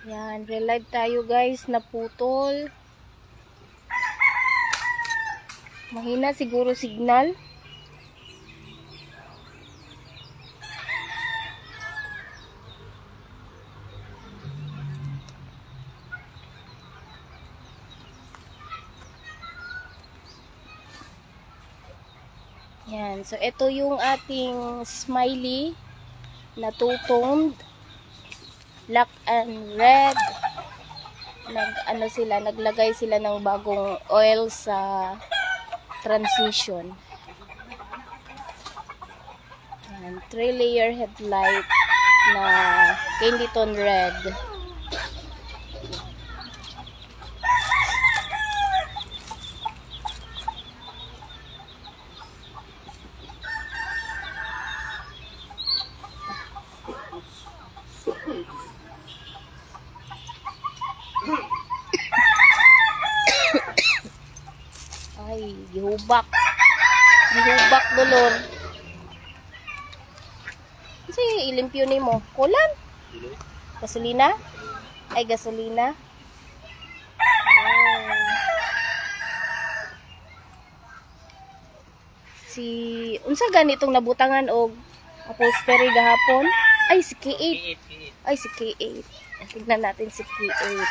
Yan, relive tayo guys, naputol. Mahina siguro signal. Yan, so ito yung ating smiley na two-toned, black and red. Naglagay sila ng bagong oil sa transmission. Yan, 3-layer headlight na candy tone red. Ay, gihubak dolor. Kasi ilimpyo ni mo. Kulan? Gasolina? Ay, gasolina. Unsa ganitong nabutangan og upholstery gahapon? Ay, si K8. Ay, si K8. Tignan natin si K8.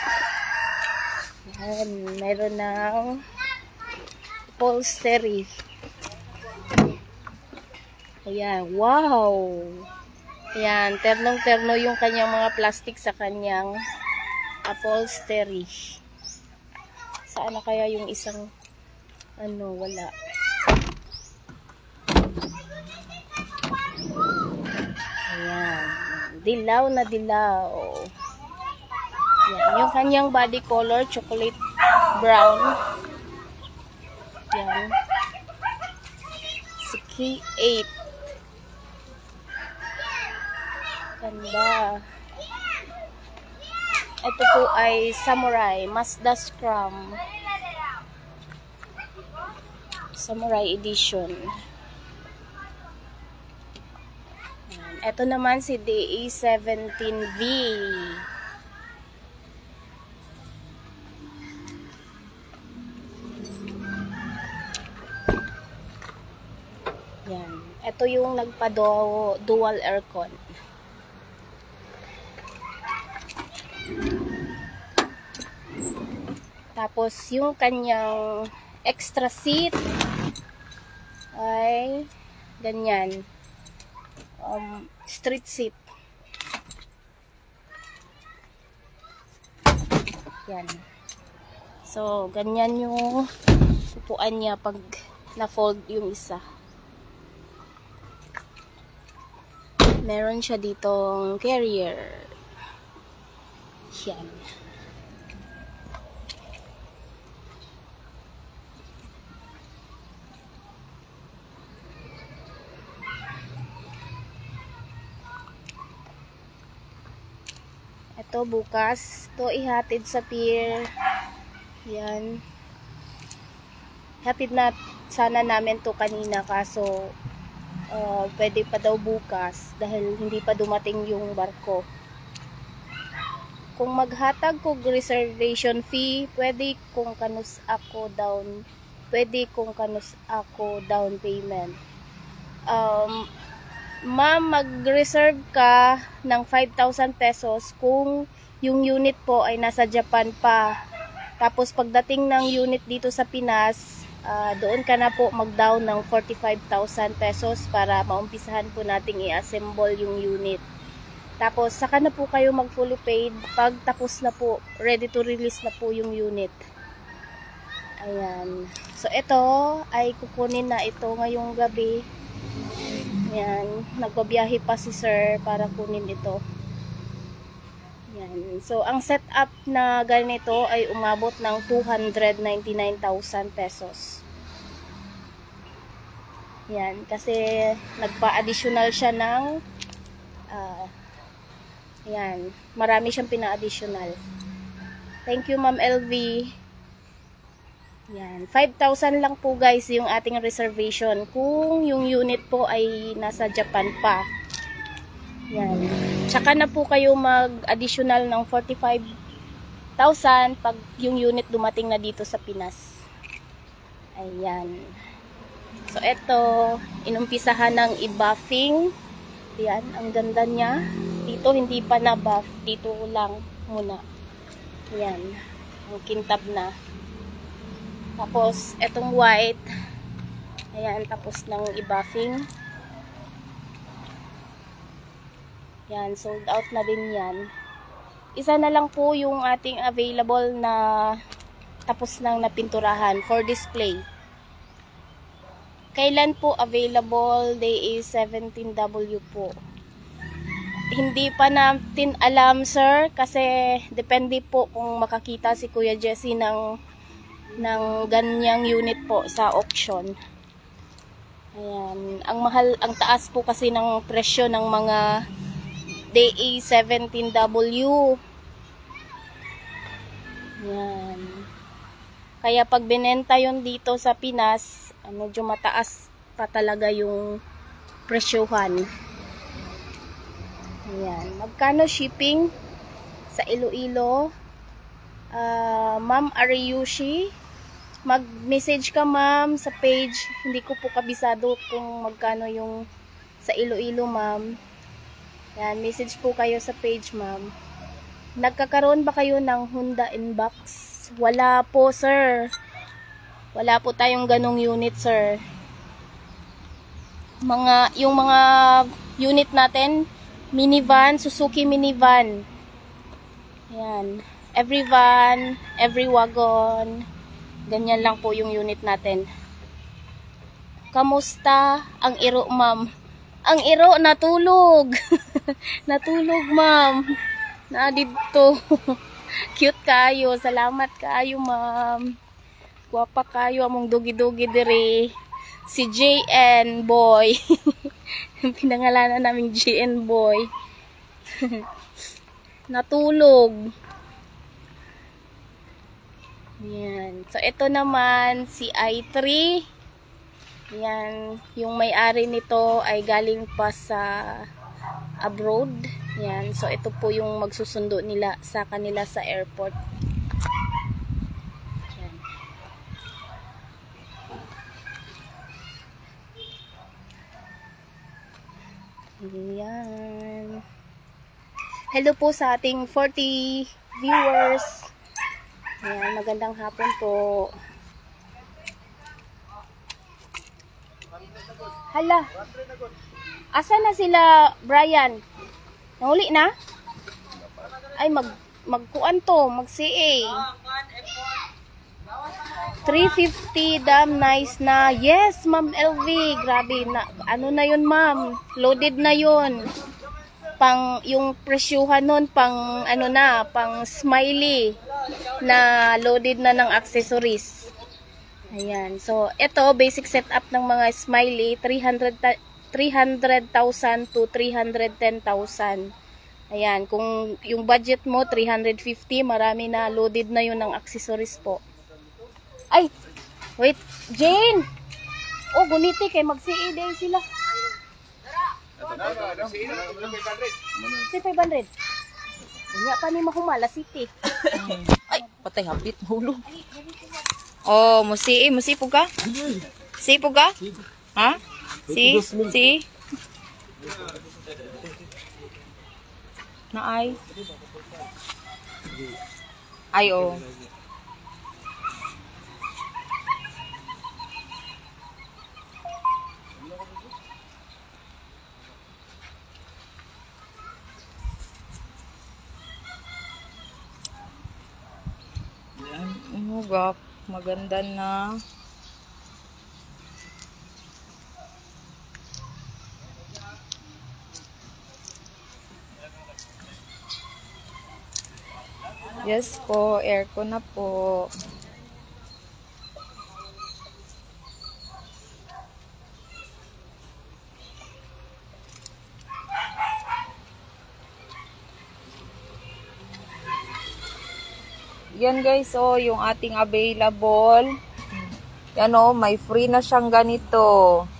Yan, mayroon ng upholstery. Ayan, wow! Ayan, ternong-terno yung kanyang mga plastic sa kanyang upholstery. Saan na kaya yung isang wala. Ayan, dilaw na dilaw. Ayan, yung kanyang body color, chocolate brown. Ayan. Si K8. Ganda. Ito po ay Samurai Mazda Scrum. Samurai Edition. Ito naman si DA17V. Yan. Ito yung nagpa-dual aircon. Tapos yung kanyang extra seat ay ganyan. Street seat. Yan. So, ganyan yung upuan niya pag na-fold yung isa. Meron siya ditong carrier. Yan. Ito bukas, to ihatid sa pier. Yan. Hatid na sana namin to kanina kaso pwede pa daw bukas dahil hindi pa dumating yung barko. Kung maghatag ko reservation fee, pwede kung kanus ako down payment. Ma'am, mag-reserve ka ng 5,000 pesos kung yung unit po ay nasa Japan pa. Tapos pagdating ng unit dito sa Pinas, doon ka na po mag-down ng 45,000 pesos para maumpisahan po nating i-assemble yung unit. Tapos saka na po kayo mag-fully paid pag tapos na po, ready to release na po yung unit. Ayan. So ito ay kukunin na ito ngayong gabi. Yan, nagbabiyahe pa si sir para kunin ito. Yan. So, ang setup na ganito ay umabot ng 299,000 pesos. Yan, kasi nagpa-additional siya ng yan, marami siyang pina-additional. Thank you, Ma'am LV. Yan, 5,000 lang po guys yung ating reservation kung yung unit po ay nasa Japan pa. Yan. Tsaka na po kayo mag-additional ng 45,000 pag yung unit dumating na dito sa Pinas. Ayan. So, ito, inumpisahan ng i-buffing. Ayan, ang ganda niya. Dito, hindi pa na-buff. Dito lang muna. Ayan, ang kintab na. Tapos, etong white. Ayan, tapos ng i-buffing. Yan, sold out na din yan. Isa na lang po yung ating available na tapos nang napinturahan for display. Kailan po available? Day is 17W po. Hindi pa natin alam, sir, kasi depende po kung makakita si Kuya Jesse ng ganyang unit po sa auction. Ayan, ang mahal, ang taas po kasi ng presyo ng mga DA 17W. Yan. Kaya pag binenta yun dito sa Pinas, medyo mataas pa talaga yung presyohan. Ayan. Magkano shipping sa Iloilo? Ma'am Ariushi, mag-message ka ma'am sa page. Hindi ko po kabisado kung magkano yung sa Iloilo, ma'am. Yan, message po kayo sa page, ma'am. Nagkakaroon ba kayo ng Honda Inbox? Wala po, sir. Wala po tayong ganong unit, sir. Yung mga unit natin, minivan, Suzuki minivan. Yan. Every van, every wagon. Ganyan lang po yung unit natin. Kamusta ang iro, ma'am? Ang iro, natulog. Natulog, ma'am. Na dito. Cute kayo. Salamat kayo, ma'am. Guwapa kayo. Among dugi-dugi dire. Si JN Boy. Pinangalanan naming JN Boy. Natulog. Yan. So, ito naman si I3. Yan, yung may-ari nito ay galing pa sa abroad. Yan, so ito po yung magsusundo nila sa kanila sa airport. Yan. Yan. Hello po sa ating 40 viewers. Yan, magandang hapon po. Hala. Asa na sila, Brian? Nahuli na? Ay, magkuan to, mag-CA. 350, damn nice na. Yes, Ma'am LV. Grabe na. Ano na yun, ma'am? Loaded na yun. Yung presyuhan nun, pang smiley na loaded na ng accessories. Ayan. So, ito, basic setup ng mga smiley, 300,000 to 310,000. Ayan. Kung yung budget mo, 350, marami na, loaded na yun ng accessories po. Ay! Wait! Jane! Oh, guniti kay mag-CA day sila. Si 500. Unya pa ni mahumala, city. Ay, patay hapit, hulog. Oh, musipo ka? Sipo ka? Ha? Si? Naay. Ay, oh. Gap, maganda na. Yes po, aircon na po. Yan guys, oh, yung ating available. Yan oh, may free na siyang ganito.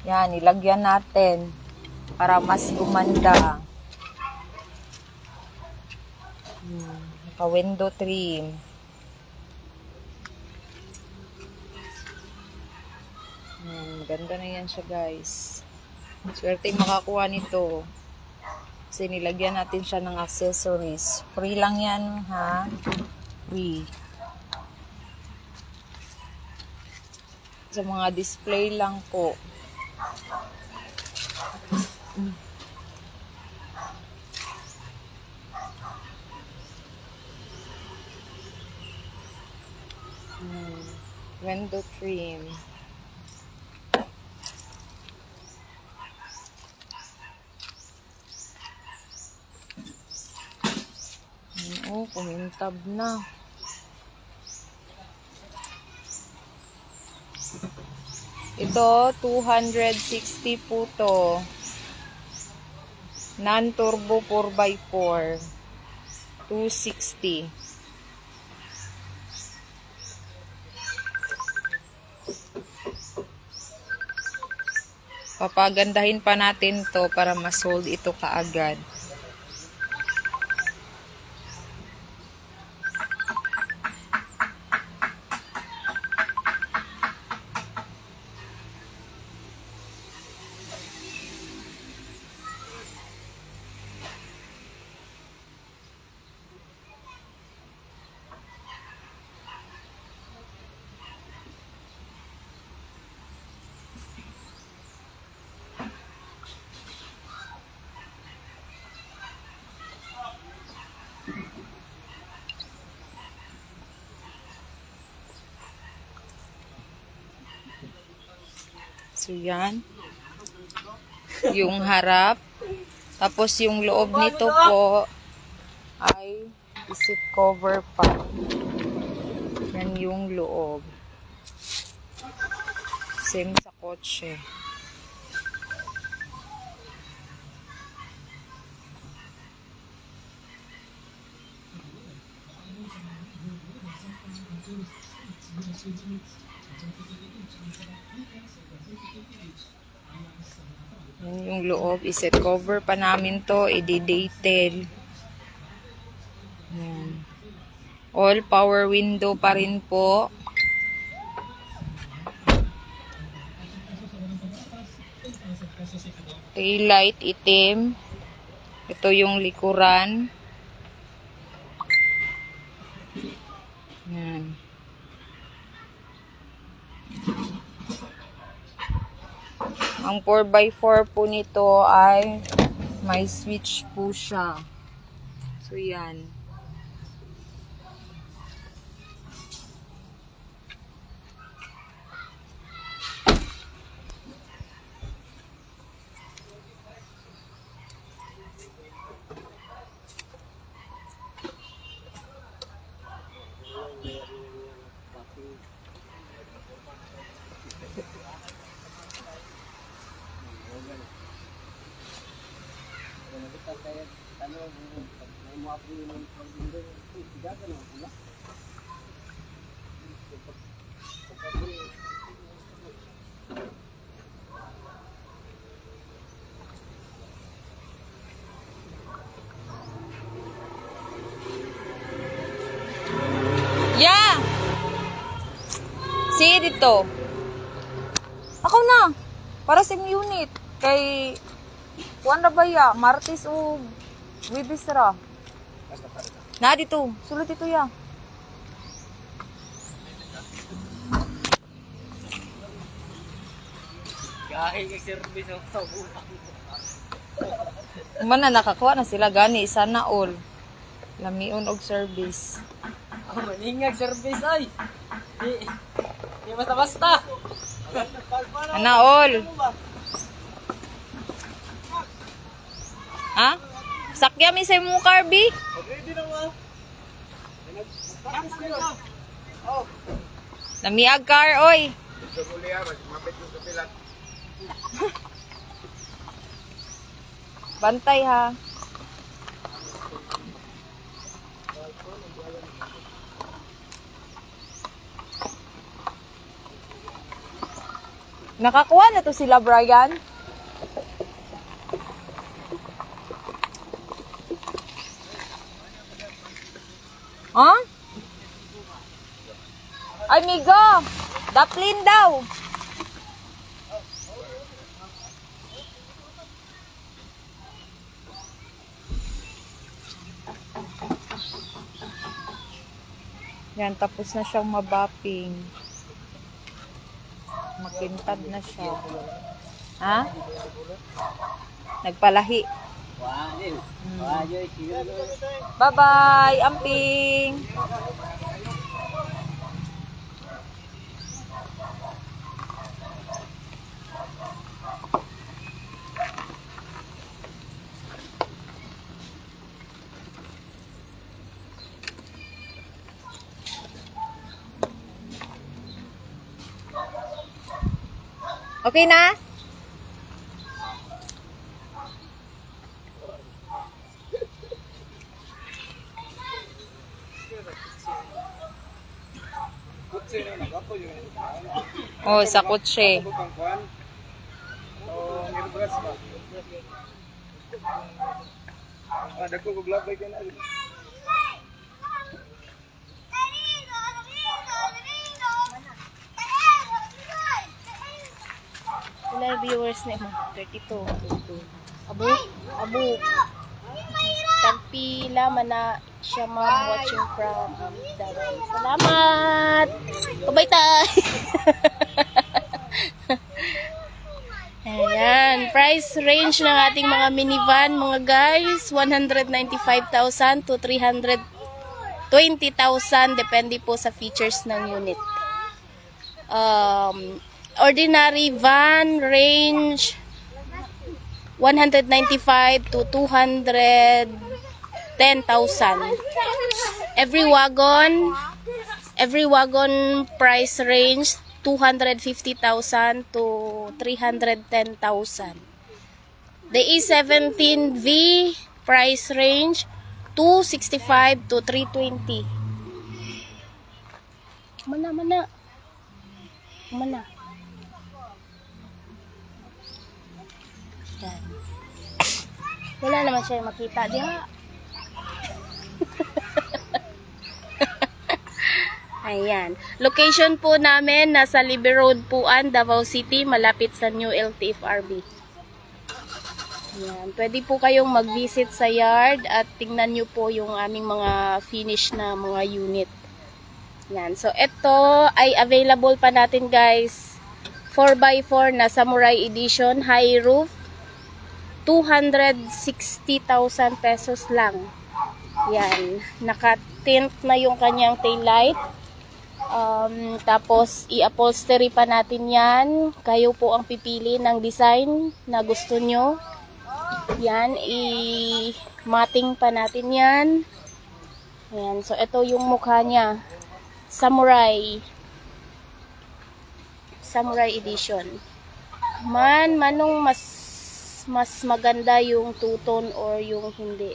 Yan, ilagyan natin para mas gumanda. Naka-window trim. Ganda na yan siya, guys. Swerte makakuha nito. Kasi nilagyan natin siya ng accessories. Free lang yan, ha? Free. Sa mga display lang po. Window trim. Oh, kumintab na. Ito, 260 po to. Non-turbo 4x4. 260. Papagandahin pa natin to para ma-sold ito kaagad. So, yan. Yung harap. Tapos, yung loob nito po ay seat cover pa. Yan yung loob. Same sa kotse. Yan yung loob. I-set cover pa namin to. I-detail. All power window pa rin po. Taillight itim. Ito yung likuran. Yan. Ang 4x4 po nito ay may switch po siya. So, yan. Yeah! See dito. Ako na. Para sa unit. Kay kuan ra ba ya? Martes o Wibis ra. Na dito. Sulit ito ya. Kahit service ang sabutang. Man na nakakuha na sila gani sana all. Lamiun og service. Ang maningag service ay. Di basta-basta. Ana all. Ha? Sakya mi sa imong carbi? Ready na mo. Lamiag car oy. Bantay ha. Nakakuha na to sila, Brian. Huh? Ay, Migo! Daplin daw! Yan, tapos na siyang mabapping. Makintad na siya. Ha? Nagpalahi. Bye-bye, amping! Okay na? Oh, sa kotse. Ilang viewers na mo? 32. Abo? Tagpila man na siya watching from Davao. Salamat! Bye tayo! Ayan, price range ng ating mga minivan, mga guys, 195,000 to 320,000, depende po sa features ng unit. Ordinary van range 195 to 210,000. Every wagon price range 250,000 to 310,000. The E17V price range 265 to 320. Mana. Yan. Wala naman siya makita diha. Ayan. Location po namin nasa Libby Road Puan, Davao City, malapit sa New LTFRB. Ayan. Pwede po kayong mag-visit sa yard at tingnan nyo po yung aming mga finish na mga unit. Ayan. So, ito ay available pa natin, guys. 4x4 na Samurai Edition, high roof. 260,000 pesos lang. Yan. Naka-tint na yung kanyang taillight. Tapos, i-upholstery pa natin yan. Kayo po ang pipili ng design na gusto nyo. Yan. I-matting pa natin yan. Ayan. So, ito yung mukha niya. Samurai Edition. Manong mas maganda yung two-tone or yung hindi?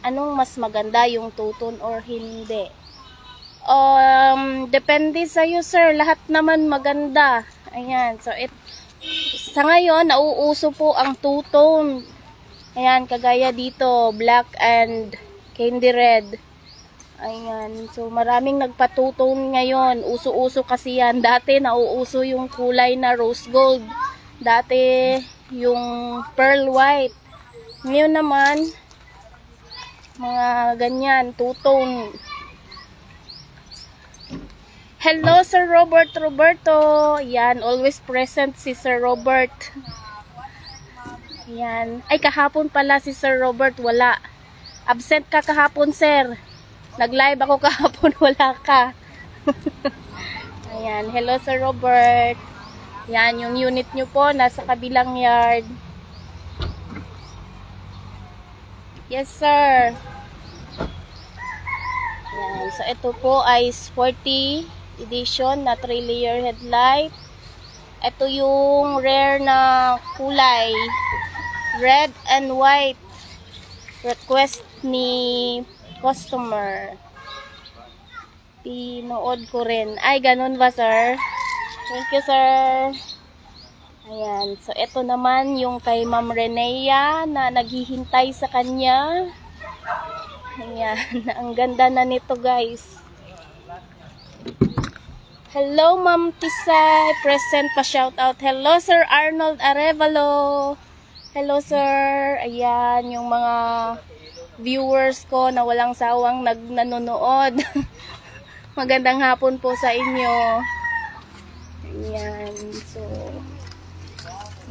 Anong mas maganda yung two-tone or hindi? Depende sa iyo, sir. Lahat naman maganda. Ayan. So, sa ngayon, nauuso po ang two-tone. Ayan, kagaya dito, black and candy red. Ayan. So, maraming nagpa-two-tone ngayon. Uso-uso kasi yan. Dati, nauuso yung kulay na rose gold. Dati, yung pearl white. Ngayon naman, mga ganyan, two-tone. Hello, Sir Roberto. Yan, always present si Sir Robert. Yan. Ay, kahapon pala si Sir Robert, wala. Absent ka kahapon, sir. Nag-live ako kahapon, wala ka. Ayan, hello, Sir Robert. Yan, yung unit nyo po, nasa kabilang yard. Yes, sir. Yan, so ito po ay sporty edition na 3-layer headlight. Ito yung rare na kulay, red and white. Request ni customer. Pinood ko rin. Ay, ganun ba, sir? Thank you, sir. Ayan. So, ito naman yung kay Ma'am Renea na naghihintay sa kanya. Ayan, ang ganda na nito guys. Hello Ma'am Tisay, present pa shoutout. Hello Sir Arnold Arevalo. Hello sir. Ayan, yung mga viewers ko na walang sawang nanonood. Magandang hapon po sa inyo. Ayan, so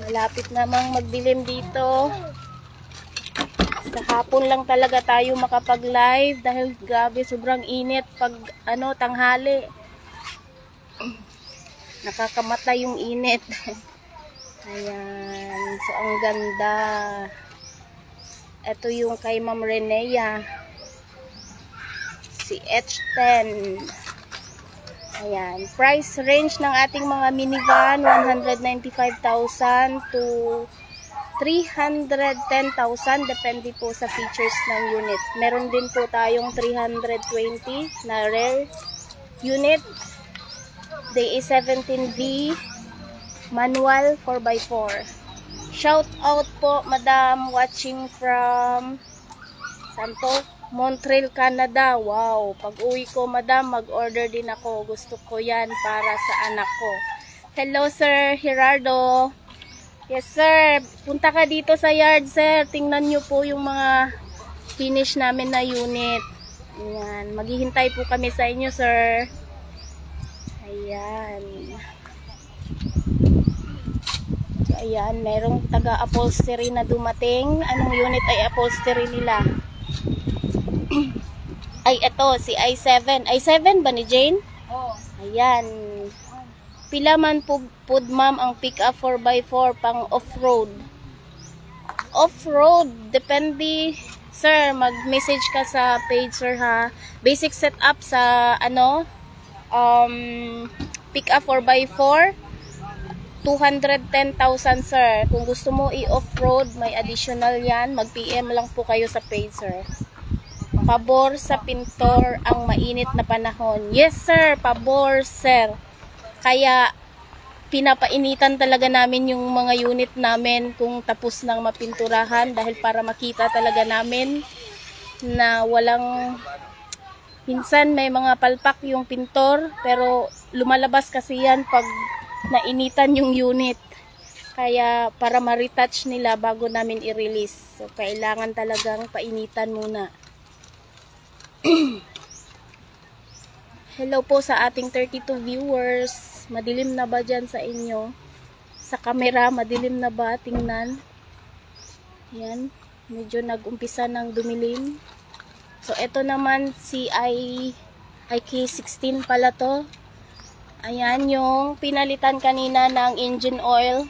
malapit namang magdilim dito. Sa hapon lang talaga tayo makapag-live dahil grabe sobrang init pag tanghali. Nakakamatay yung init. Ayan, so ang ganda. Ito yung kay Ma'am Renea. Si H10. Ayan, price range ng ating mga minivan 195,000 to 310,000 depende po sa features ng unit. Meron din po tayong 320 na rare unit. Day 17V manual 4x4. Shout out po madam watching from Santo Montreal, Canada. Wow, pag uwi ko madam, mag-order din ako. Gusto ko yan para sa anak ko. Hello Sir Gerardo. Yes sir, punta ka dito sa yard sir. Tingnan nyo po yung mga finish namin na unit. Ayan, maghihintay po kami sa inyo sir. Ayan. So ayan, merong taga-upholstery na dumating. Anong unit ay upholstery nila? Ay, ito, si i7. i7 ba ni Jane? Oo. Ayan. Pila man po ma'am ang pick-up 4x4 pang off-road. Off-road, depende. Sir, mag-message ka sa page sir ha. Basic setup sa pick-up 4x4 210,000 sir. Kung gusto mo i-off-road, may additional yan. Mag-PM lang po kayo sa page sir. Pabor sa pintor ang mainit na panahon. Yes sir, pabor sir. Kaya pinapainitan talaga namin yung mga unit namin kung tapos nang mapinturahan dahil para makita talaga namin na walang, minsan may mga palpak yung pintor pero lumalabas kasi yan pag nainitan yung unit. Kaya para ma-retouch nila bago namin i-release. So kailangan talagang painitan muna. Hello po sa ating 32 viewers. Madilim na ba dyan sa inyo? Sa camera, madilim na ba? Tingnan. Yan. Medyo nag-umpisa ng dumilim. So, ito naman si IK16 pala to. Ayan, yung pinalitan kanina ng engine oil.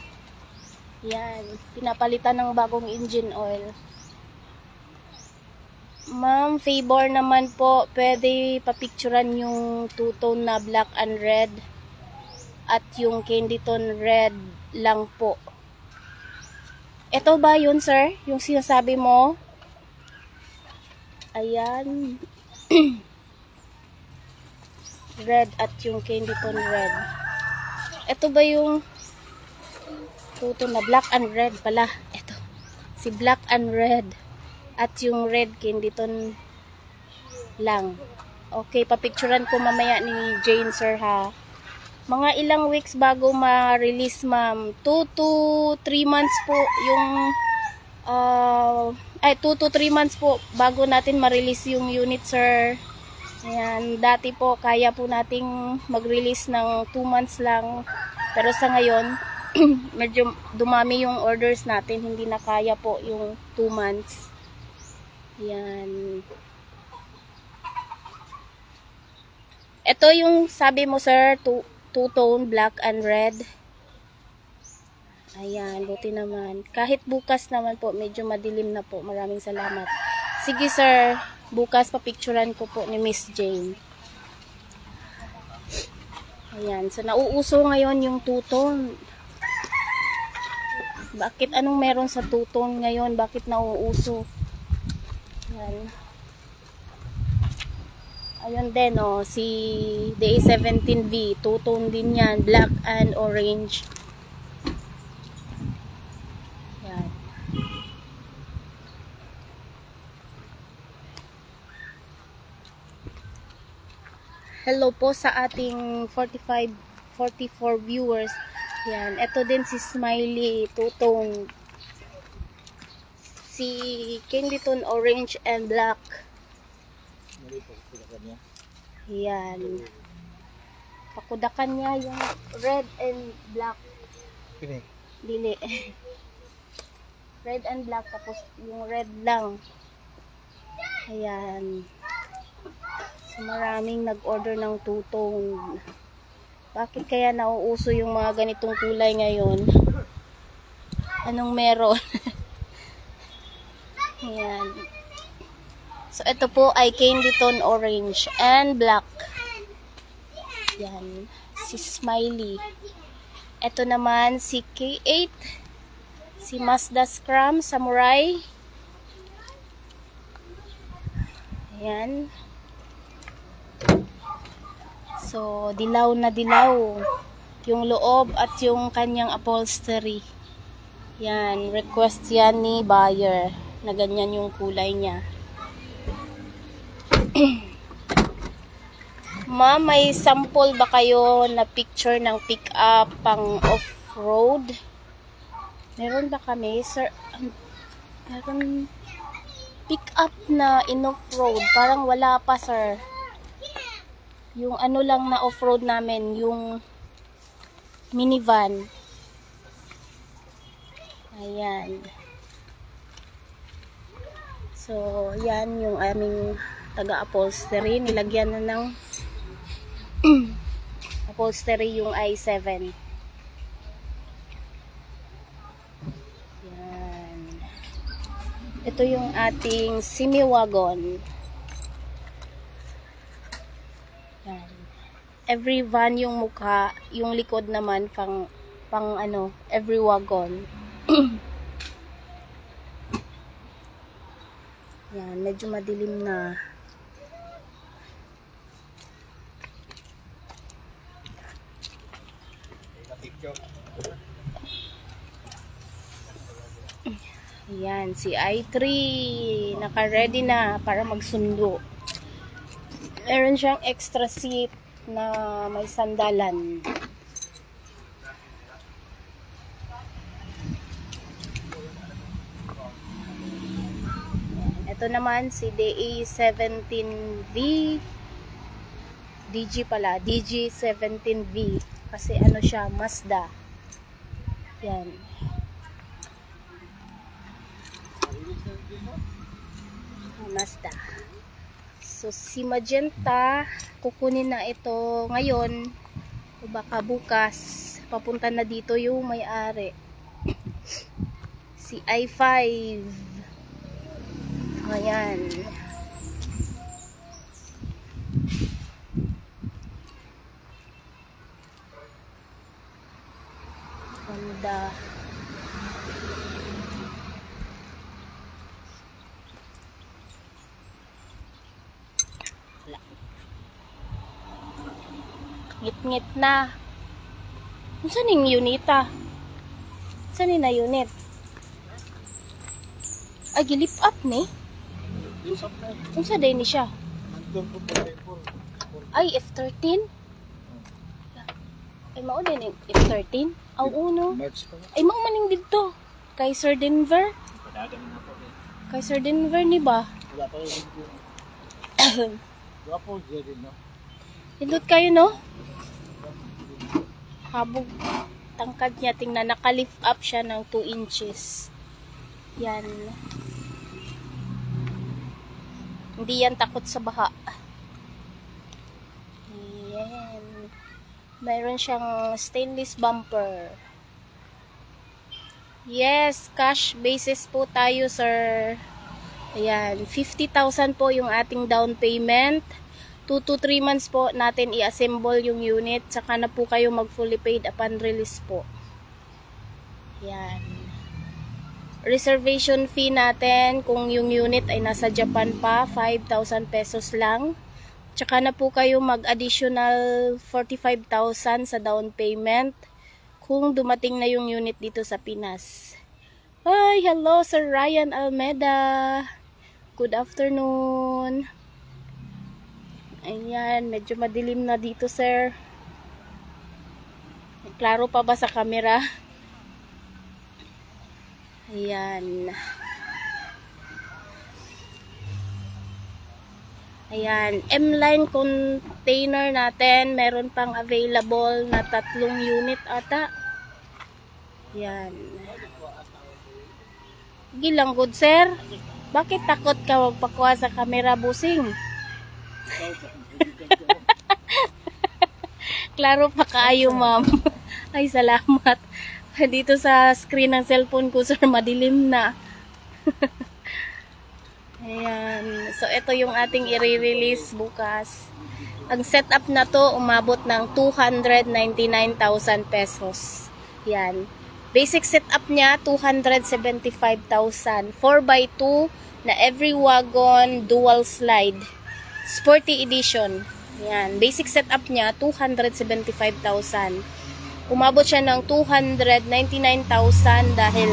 Yan. Pinapalitan ng bagong engine oil. Ma'am, favor naman po, pwede papicturan yung two-tone na black and red at yung candy tone red lang po. Ito ba yun, sir? Yung sinasabi mo? Ayan. Red at yung candy tone red. Ito ba yung two-tone na black and red pala? Ito. Si black and red. At yung red candy tone lang. Okay, papicturan ko mamaya ni Jane sir ha. Mga ilang weeks bago ma-release ma'am. 2 to 3 months po yung 2 to 3 months po bago natin ma-release yung unit sir. Ayan, dati po kaya po nating mag-release ng 2 months lang. Pero sa ngayon, medyo dumami yung orders natin. Hindi na kaya po yung 2 months. Yan. Ito yung sabi mo sir, two-tone black and red. Ayan, buti naman. Kahit bukas naman po, medyo madilim na po. Maraming salamat. Sige sir, bukas papicturan ko po ni Miss Jane. Ayan, so nauuso ngayon yung two-tone. Bakit anong meron sa two-tone ngayon? Bakit nauuso? Ayan. Ayun din, oh, si DA17V, two-tone din yan, black and orange. Yan. hello po sa ating 44 viewers. Yan, ito din si Smiley Tutong. Si Candyton Orange and Black. Yan. Pakudakan niya yung red and black. Dili. Red and black, tapos yung red lang. Ayan. So, maraming nag-order ng tutong. Bakit kaya nauuso yung mga ganitong kulay ngayon? Anong meron? Ayan. So, ito po ay Candyton Orange and Black. Yan. Si Smiley. Ito naman si K8. Si Mazda Scrum Samurai. Ayan. So, dilaw na dilaw yung loob at yung kanyang upholstery. Yan. Request yan ni buyer na ganyan yung kulay niya. Ma'am, may sample ba kayo na picture ng pick-up pang off-road? Meron ba kami, sir? Meron pick-up na in-off-road. Parang wala pa, sir. Yung ano lang na off-road namin, yung minivan. Ayan. So, yan yung aming taga-upholstery. Nilagyan na ng upholstery yung i7. Yan. Ito yung ating semi-wagon. Yan. Every van yung mukha, yung likod naman pang ano, every wagon. Yan, medyo madilim na. Yan, si i3 naka-ready na para magsundo. Meron siyang extra seat na may sandalan. Ito naman si DA17V DG pala, DG17V kasi ano siya, Mazda. Yan. Mazda. So si Magenta kukunin na ito ngayon o baka bukas papunta na dito yung may-ari. Si i5. Ayan. Honda. Ngit-ngit na. Saan yung unita? Saan yung na unit? Ay, gilip up ni. Unsa day ni siya? Ay, F13? Ay, mao din yung F13? Aw, uno. Ay, mao maning dito. Kay Sir Denver? Kay Sir Denver ni ba? Hindot kayo, no? Habog tangkad niya. Tingnan, naka-lift up siya ng 2 inches. Yan. Hindi yan takot sa baha. Yan. Mayroon siyang stainless bumper. Yes, cash basis po tayo, sir. Ayan, 50,000 po yung ating down payment. 2 to 3 months po natin i-assemble yung unit. Saka na po kayo mag-fully paid upon release po. Yan. Reservation fee natin kung yung unit ay nasa Japan pa, 5,000 pesos lang. Tsaka na po kayo mag-additional 45,000 sa down payment kung dumating na yung unit dito sa Pinas. Hi, hello Sir Ryan Almeda. Good afternoon. Ayan, medyo madilim na dito, sir. Klaro pa ba sa camera? Ayan. Ayan, M-line container natin, meron pang available na 3 unit ata. Ayan. Gilang good, sir. Bakit takot ka magpakuha sa camera, busing? Klaro pa kaayo, ma'am. Ay, salamat. Dito sa screen ng cellphone ko, sir, madilim na. Ayan. So, ito yung ating i-release bukas. Ang setup na to, umabot ng 299,000 pesos. Yan. Basic setup niya, 275,000. 4x2 na every wagon, dual slide. Sporty edition. Yan. Basic setup niya, 275,000. Umabot siya ng 299,000 dahil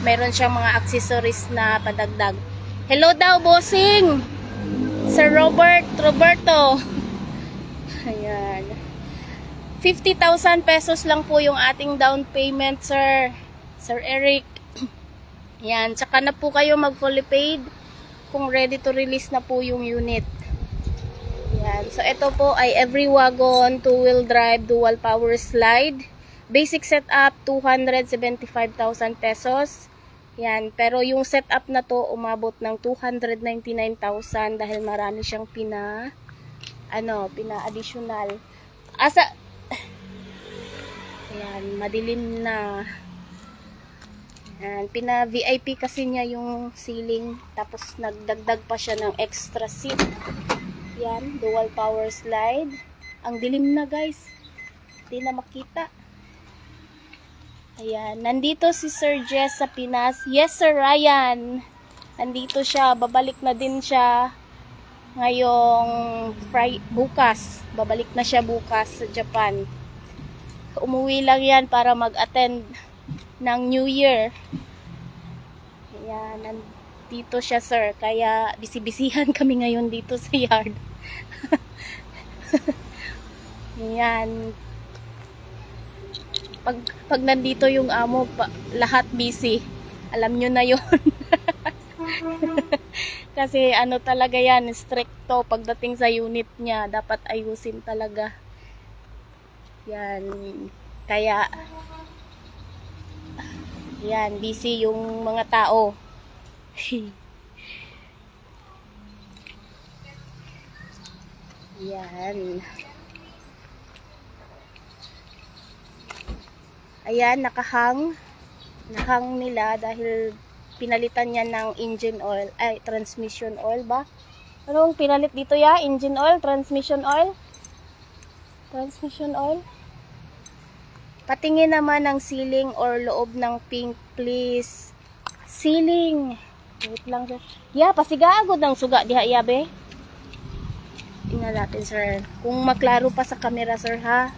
meron siyang mga accessories na padagdag. Hello daw, bossing! Sir Roberto. Ayan. 50,000 pesos lang po yung ating down payment, sir. Sir Eric. Ayan. Tsaka na po kayo mag-fully paid kung ready to release na po yung unit. Ayan. So, ito po ay every wagon, 2-wheel drive, dual power slide. Basic setup, 275,000 pesos. Yan, pero yung setup na to umabot ng 299,000 dahil marami siyang pina-additional. Ayan, madilim na. Ayan, pina-VIP kasi niya yung ceiling, tapos nagdagdag pa siya ng extra seat. Yan, dual power slide. Ang dilim na, guys. Hindi na makita. Ayan, nandito si Sir Jess sa Pinas. Yes, Sir Ryan. Nandito siya, babalik na din siya ngayong bukas. Babalik na siya bukas sa Japan. Umuwi lang yan para mag-attend ng New Year. Ayan, nandito siya, sir. Kaya bisibisihan kami ngayon dito sa yard. Ayan. Pag nandito yung amo, lahat busy. Alam nyo na yun. Kasi ano talaga yan, stricto. Pagdating sa unit niya, dapat ayusin talaga. Yan. Kaya, yan, busy yung mga tao. Yan. Ayan, nakahang nila dahil pinalitan niya ng engine oil, ay transmission oil ba? Anong pinalit dito ya? Engine oil, transmission oil? Transmission oil? Patingin naman ng ceiling or loob ng pink, please. Ceiling. Wait lang, sir. Ya, pasigaagod ng suga diha yabe. Tingnan natin, sir. Kung maklaro pa sa camera, sir, ha?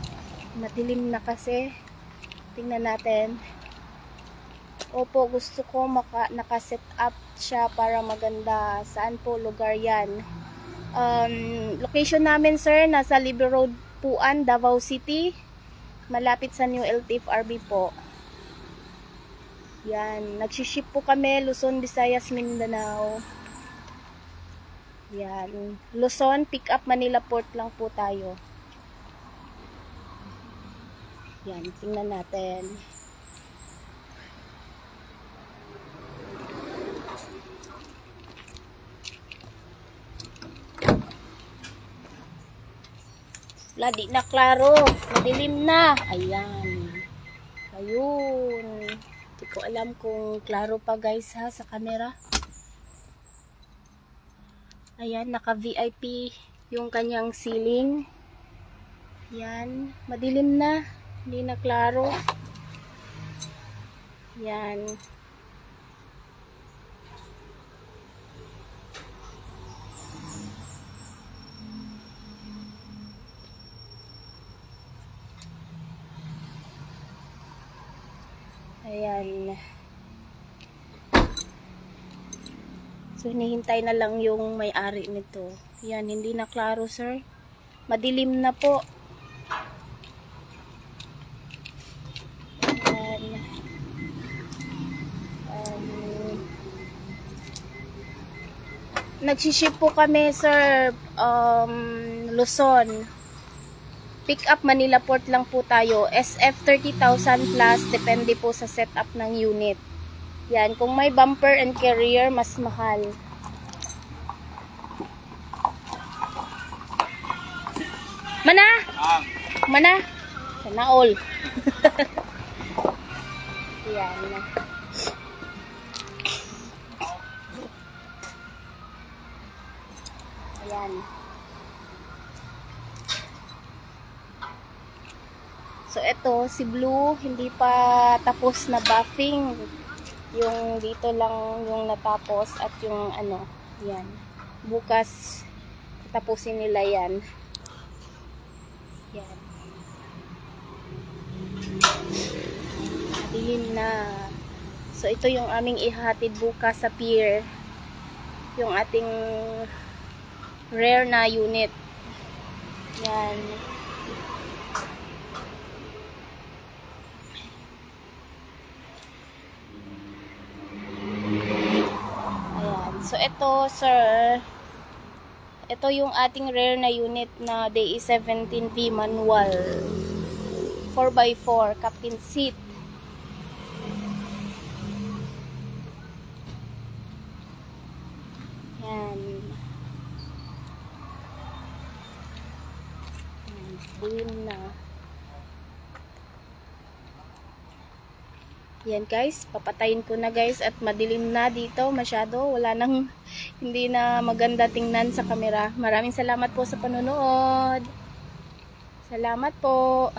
Madilim na kasi. Tingnan natin. Opo, gusto ko naka-set up siya para maganda. Saan po lugar yan? Location namin, sir, nasa Libre Road, Puan, Davao City. Malapit sa New LTFRB po. Yan. Nagsiship po kami, Luzon, Visayas, Mindanao. Yan. Luzon, pick up Manila Port lang po tayo. Yan, tingnan natin. Wala, di na klaro. Madilim na. Ayan. Ayun. Hindi ko alam kung klaro pa, guys, ha, sa camera. Ayan, naka-VIP yung kanyang ceiling. Yan. Madilim na. Hindi na klaro. Yan. Ayan. So, hinihintay na lang yung may-ari nito. Yan, hindi na klaro, sir. Madilim na po. Yan. Nagsiship po kami, sir, Luzon. Pick up Manila Port lang po tayo. SF 30,000 plus, depende po sa setup ng unit. Yan, kung may bumper and carrier, mas mahal. Mana? Mana? Sana all. Yan. Ayan. So, ito, si Blue, hindi pa tapos na buffing. Yung dito lang yung natapos at yung ano, yan. Bukas, tapusin nila yan. Yan. Dilim na. So, ito yung aming ihahatid bukas sa pier. Yung ating rare na unit. Yan. So, ito, sir, ito yung ating rare na unit na DE 17V manual. 4x4, captain seat. Yan. Dilim na. Yan guys, papatayin ko na guys at madilim na dito masyado. Wala nang, hindi na maganda tingnan sa camera. Maraming salamat po sa panonood. Salamat po.